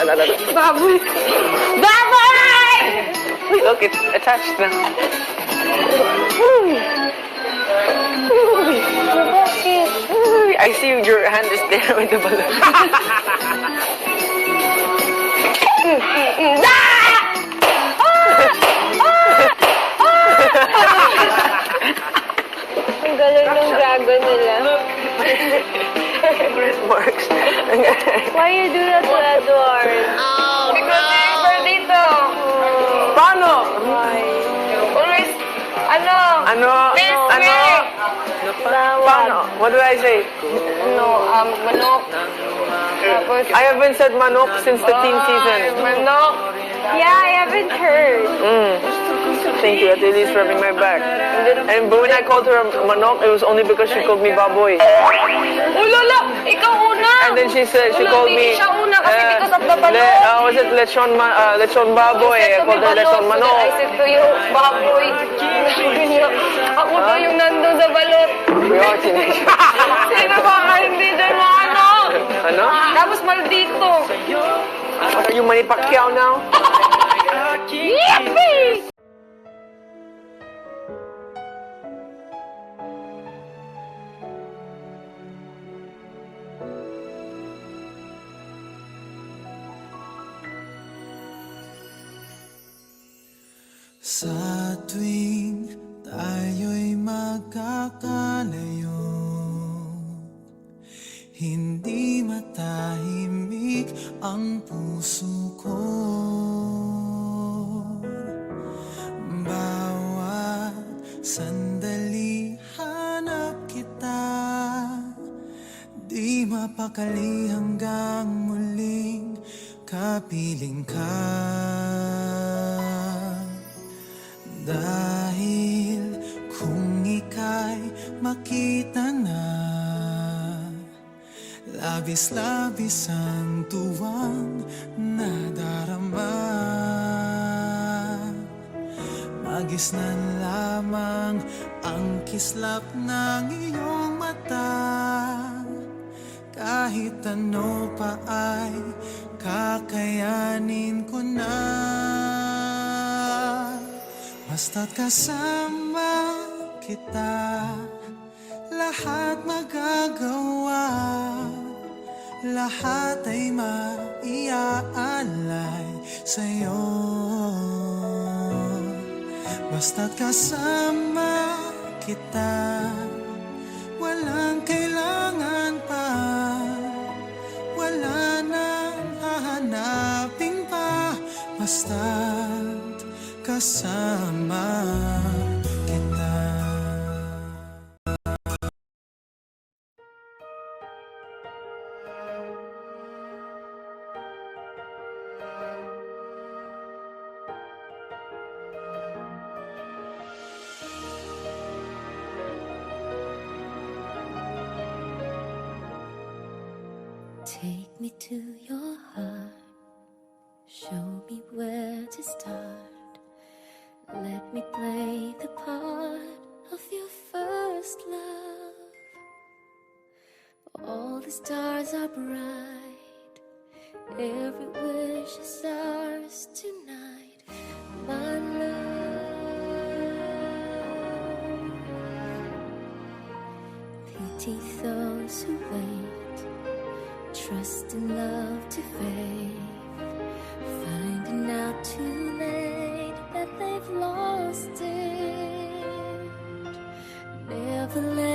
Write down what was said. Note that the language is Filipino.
Baboy! Baboy! Look, it's attached na. Bakit? I see your hand is there with the balloon. Ang galing ng dragon nila. Marks. Why you do that to Edward? Because it's birthday to. Paano? Why? Always, ano? Ano? Ano? Paano? What do I say? Manok. Tapos, I haven't said manok since the teen season. manok. Yeah, I haven't heard. Thank you. At least rubbing my back. And but when I called her manok, it was only because she called me baboy. Ulala, ikaw una. And then she said she Ulo, called hindi me. siya una kasi because of the balot. Was it lechon baboy? I called her lechon I manok. said to you, baboy. Ako daw yung nandun sa balot. We are teenagers. Sino ba ka hindi dyan mga ano? Ano? Tapos maldito. What are you, Manny Pacquiao now? Yippee! Sa tuwing tayo'y magkakalayo, hindi matahimik ang puso ko. Bawat sandali hanap kita, di mapakali hanggang muling kapiling ka. Dahil kung ika'y makita na, labis-labis ang tuwang nadarama. Magisnan lamang ang kislap ng iyong mata, kahit ano pa ay kakayanin ko na. Basta't kasama kita, lahat magagawa, lahat ay maiaalay sa'yo. Basta't kasama kita, walang kailangan pa, wala nang hahanapin pa. Basta't kasama kita. Take me to your heart, show me where to start. Let me play the part of your first love. All the stars are bright, every wish is ours tonight, my love. Pity those who wait, trust in love to fade, finding out too late that they've lost it. Never let